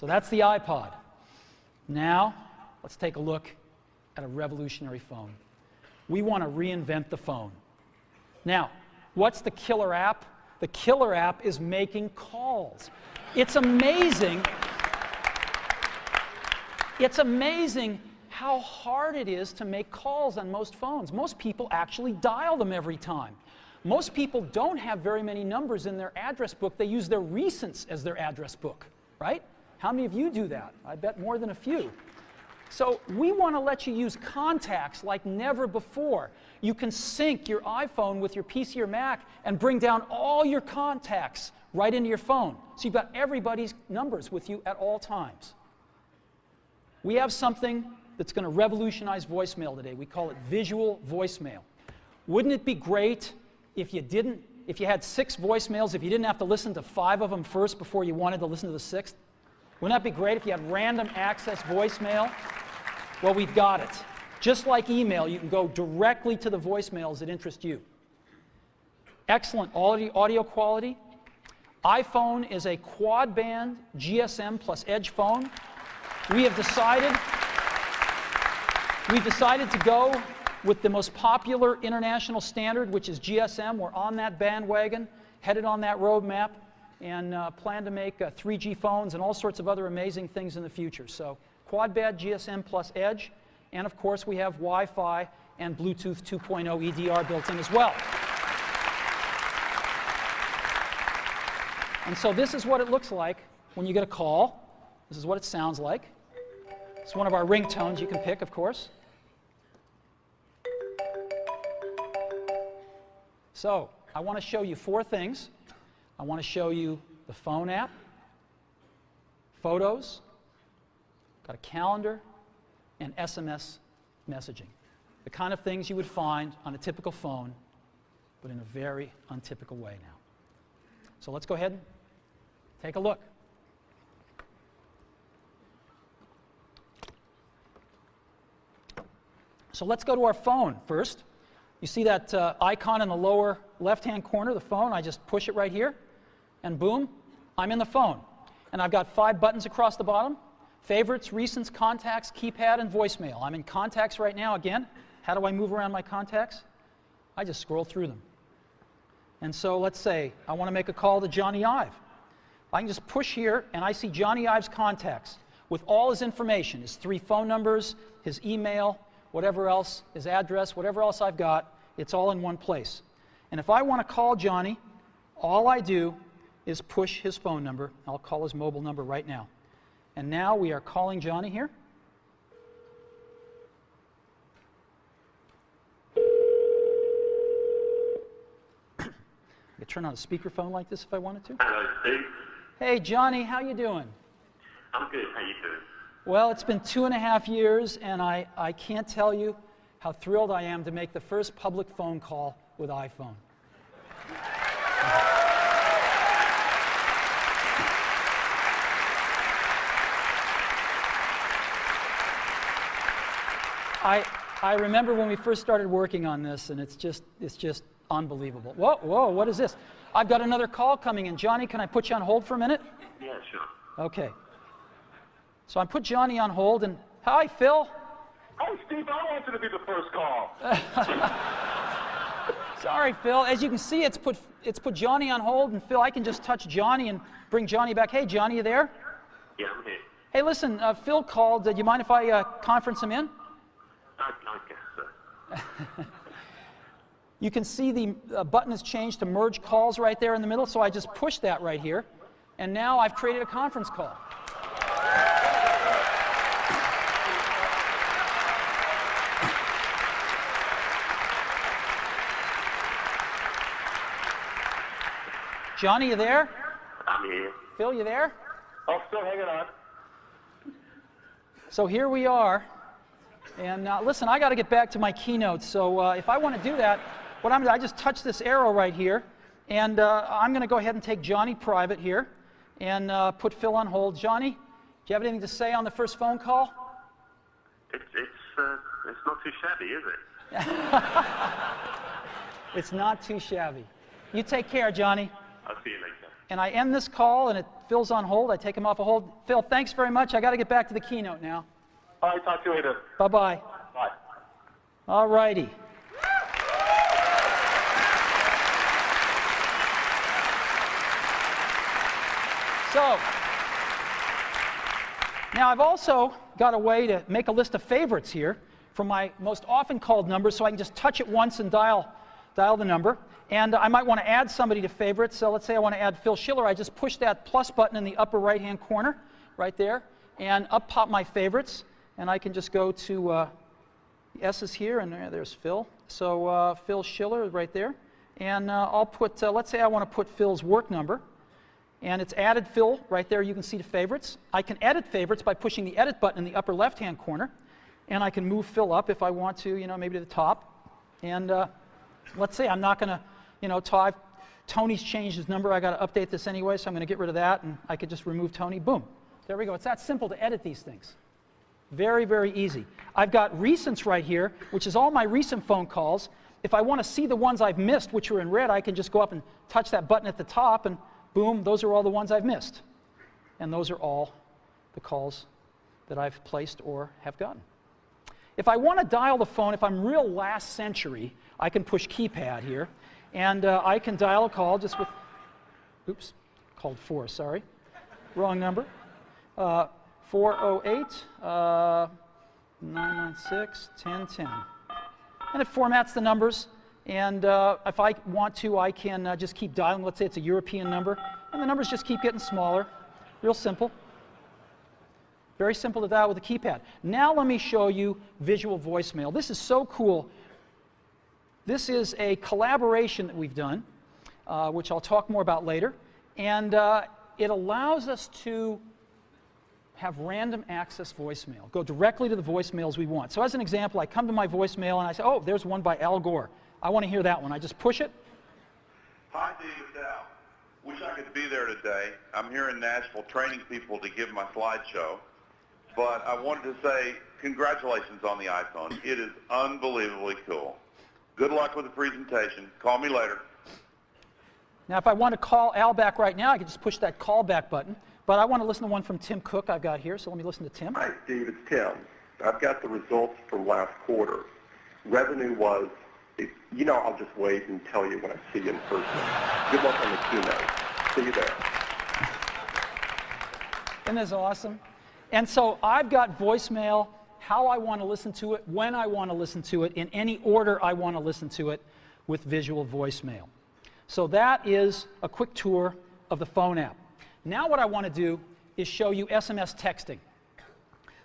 So that's the iPod. Now, let's take a look at a revolutionary phone. We want to reinvent the phone. Now, what's the killer app? The killer app is making calls. It's amazing. It's amazing how hard it is to make calls on most phones. Most people actually dial them every time. Most people don't have very many numbers in their address book. They use their recents as their address book, right? How many of you do that? I bet more than a few. So we want to let you use contacts like never before. You can sync your iPhone with your PC or Mac and bring down all your contacts right into your phone. So you've got everybody's numbers with you at all times. We have something that's going to revolutionize voicemail today. We call it visual voicemail. Wouldn't it be great if you had 6 voicemails, if you didn't have to listen to 5 of them first before you wanted to listen to the 6th? Wouldn't that be great if you had random access voicemail? Well, we've got it. Just like email, you can go directly to the voicemails that interest you. Excellent audio quality. iPhone is a quad-band GSM plus Edge phone. We've decided to go with the most popular international standard, which is GSM. We're on that bandwagon, headed on that roadmap, and plan to make 3G phones and all sorts of other amazing things in the future. So quad-band GSM plus Edge, and of course we have Wi-Fi and Bluetooth 2.0 EDR built in as well. And so this is what it looks like when you get a call. This is what it sounds like. It's one of our ringtones you can pick, of course. So I want to show you 4 things. I want to show you the phone app, photos, got a calendar, and SMS messaging. The kind of things you would find on a typical phone, but in a very untypical way now. So let's go ahead and take a look. So let's go to our phone first. You see that icon in the lower left-hand corner, the phone? I just push it right here, and boom, I'm in the phone. And I've got 5 buttons across the bottom: favorites, recents, contacts, keypad, and voicemail. I'm in contacts right now again. How do I move around my contacts? I just scroll through them. And so let's say I want to make a call to Johnny Ive. I can just push here, and I see Johnny Ive's contacts with all his information, his 3 phone numbers, his email, whatever else, his address, whatever else I've got, it's all in one place. And if I want to call Johnny, all I do is push his phone number. I'll call his mobile number right now. And now we are calling Johnny here. I could turn on a speakerphone like this if I wanted to. Hello, Steve. Hey, Johnny, how you doing? I'm good. How you doing? Well, it's been 2.5 years, and I can't tell you how thrilled I am to make the first public phone call with iPhone. I remember when we first started working on this, and it's just unbelievable. Whoa, what is this? I've got another call coming in. Johnny, can I put you on hold for a minute? Yeah, sure. Okay. So I put Johnny on hold, and hi, Phil. Hey, Steve, I want you to be the first call. Sorry, Phil. As you can see, it's put Johnny on hold, and Phil, I can just touch Johnny and bring Johnny back. Hey, Johnny, you there? Yeah, I'm here. Hey, listen, Phil called. Do you mind if I conference him in? I guess so. You can see the button has changed to merge calls right there in the middle, so I just pushed that right here, and now I've created a conference call. Johnny, you there? I'm here. Phil, you there? I'm still hanging on. So here we are. And listen, I got to get back to my keynote. So if I want to do that, what I'm going to, I just touch this arrow right here. And I'm going to go ahead and take Johnny private here and put Phil on hold. Johnny, do you have anything to say on the first phone call? It's not too shabby, is it? It's not too shabby. You take care, Johnny. I'll see you later. and I end this call, and Phil's on hold. I take him off a hold. Phil, thanks very much. I got to get back to the keynote now. All right, talk to you later. Bye-bye. Bye. All righty. So, now I've also got a way to make a list of favorites here for my most often called numbers, so I can just touch it once and dial the number. And I might want to add somebody to favorites. So let's say I want to add Phil Schiller. I just push that plus button in the upper right-hand corner, right there, and up pop my favorites. And I can just go to the S's here, and there's Phil. So Phil Schiller right there. And I'll put, let's say I want to put Phil's work number. And it's added Phil right there. You can see the favorites. I can edit favorites by pushing the edit button in the upper left-hand corner. And I can move Phil up if I want to, maybe to the top. And let's say I'm not going to, Tony's changed his number. I got to update this anyway, so I'm going to get rid of that. And I could just remove Tony. Boom. There we go. It's that simple to edit these things. Very, very easy. I've got recents right here, which is all my recent phone calls. If I want to see the ones I've missed, which are in red, I can just go up and touch that button at the top, and boom, those are all the ones I've missed. And those are all the calls that I've placed or have gotten. If I want to dial the phone, if I'm real last century, I can push keypad here, and I can dial a call just with, oops, called 4, sorry, wrong number, 408 996 1010. And it formats the numbers, and if I want to, I can just keep dialing. Let's say it's a European number, and the numbers just keep getting smaller. Real simple. Very simple to dial with a keypad. Now let me show you visual voicemail. This is so cool. This is a collaboration that we've done, which I'll talk more about later, and it allows us to have random access voicemail, go directly to the voicemails we want. So as an example, I come to my voicemail and I say, oh, there's one by Al Gore. I want to hear that one. I just push it. Hi, Dave, it's Al. Wish I could be there today. I'm here in Nashville training people to give my slideshow. But I wanted to say congratulations on the iPhone. It is unbelievably cool. Good luck with the presentation. Call me later. Now, if I want to call Al back right now, I can just push that call back button. But I want to listen to one from Tim Cook I've got here, so let me listen to Tim. Hi, Steve, it's Tim. I've got the results from last quarter. Revenue was, I'll just wait and tell you when I see you in person. Good luck on the keynote. See you there. Isn't this awesome? And so I've got voicemail, how I want to listen to it, when I want to listen to it, in any order I want to listen to it with visual voicemail. So that is a quick tour of the phone app. Now what I want to do is show you SMS texting.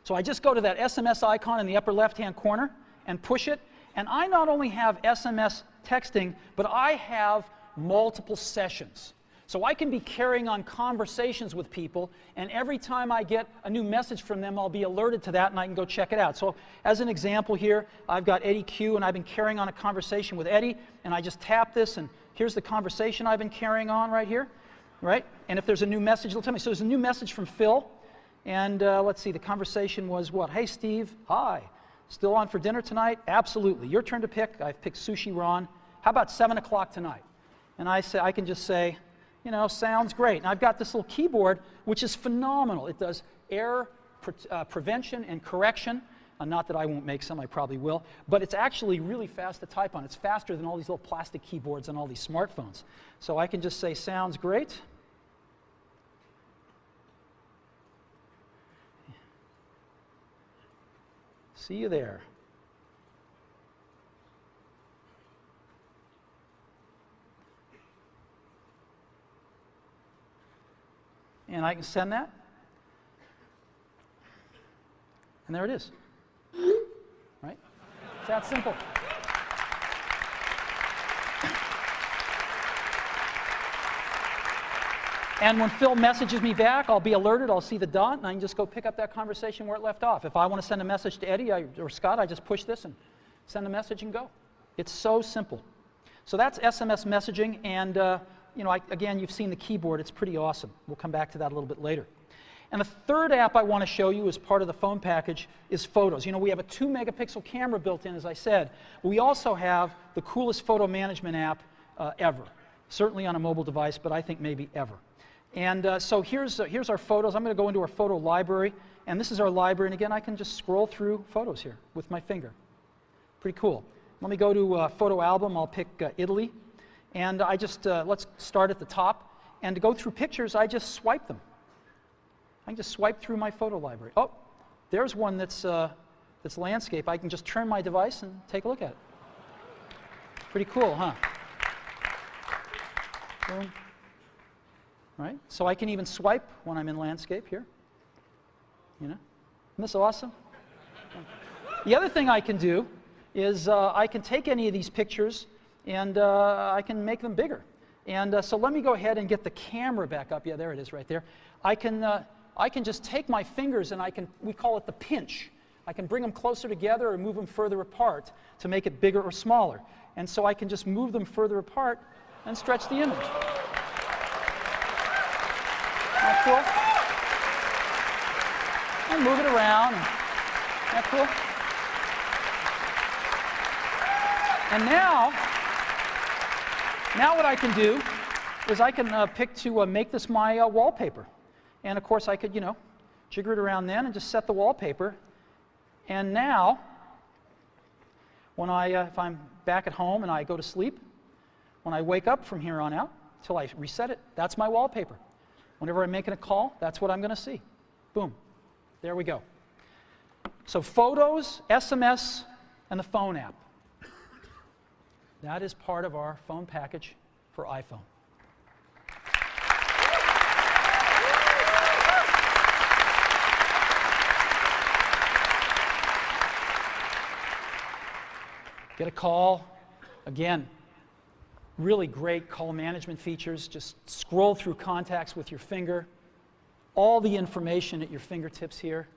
So I just go to that SMS icon in the upper left-hand corner and push it. And I not only have SMS texting, but I have multiple sessions. So I can be carrying on conversations with people, and every time I get a new message from them, I'll be alerted to that, and I can go check it out. So as an example here, I've got Eddie Q, and I've been carrying on a conversation with Eddie, and I just tap this, and here's the conversation I've been carrying on right here. Right? And if there's a new message, it'll tell me. So there's a new message from Phil. And let's see, the conversation was what? Hey, Steve, hi. Still on for dinner tonight? Absolutely. Your turn to pick. I've picked Sushi Ron. How about 7 o'clock tonight? And I can just say, sounds great. And I've got this little keyboard, which is phenomenal. It does error prevention and correction. Not that I won't make some, I probably will. But it's actually really fast to type on. It's faster than all these little plastic keyboards on all these smartphones. So I can just say, sounds great. See you there. And I can send that. And there it is. Right? It's that simple. And when Phil messages me back, I'll be alerted, I'll see the dot, and I can just go pick up that conversation where it left off. If I want to send a message to Eddie or Scott, I just push this and send a message and go. It's so simple. So that's SMS messaging, and again, you've seen the keyboard. It's pretty awesome. We'll come back to that a little bit later. And the third app I want to show you as part of the phone package is Photos. We have a 2-megapixel camera built in, as I said. We also have the coolest photo management app ever. Certainly on a mobile device, but I think maybe ever. And so here's our photos. I'm going to go into our photo library, and this is our library. And again, I can just scroll through photos here with my finger. Pretty cool. Let me go to photo album. I'll pick Italy, and I just let's start at the top. And to go through pictures, I just swipe them. I can just swipe through my photo library. Oh, there's one that's landscape. I can just turn my device and take a look at it. Pretty cool, huh? Boom. Right? So I can even swipe when I'm in landscape here. You know? Isn't this awesome? The other thing I can do is I can take any of these pictures and I can make them bigger. And so let me go ahead and get the camera back up. Yeah, there it is right there. I can just take my fingers and we call it the pinch. I can bring them closer together or move them further apart to make it bigger or smaller. And so I can just move them further apart and stretch the image. Isn't that cool? And move it around. Isn't that cool? And now what I can do is I can pick to make this my wallpaper. And of course I could, jigger it around then and just set the wallpaper. And now, when if I'm back at home and I go to sleep, when I wake up from here on out, till I reset it, that's my wallpaper. Whenever I'm making a call, that's what I'm going to see. Boom. There we go. So photos, SMS, and the phone app. That is part of our phone package for iPhone. Get a call. Again, really great call management features. Just scroll through contacts with your finger. All the information at your fingertips here.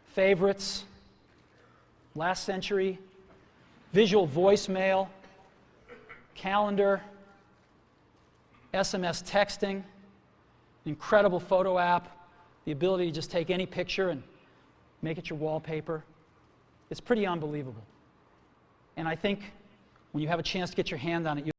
Favorites, last century, visual voicemail, calendar, SMS texting, incredible photo app, the ability to just take any picture and make it your wallpaper. It's pretty unbelievable. And I think when you have a chance to get your hand on it,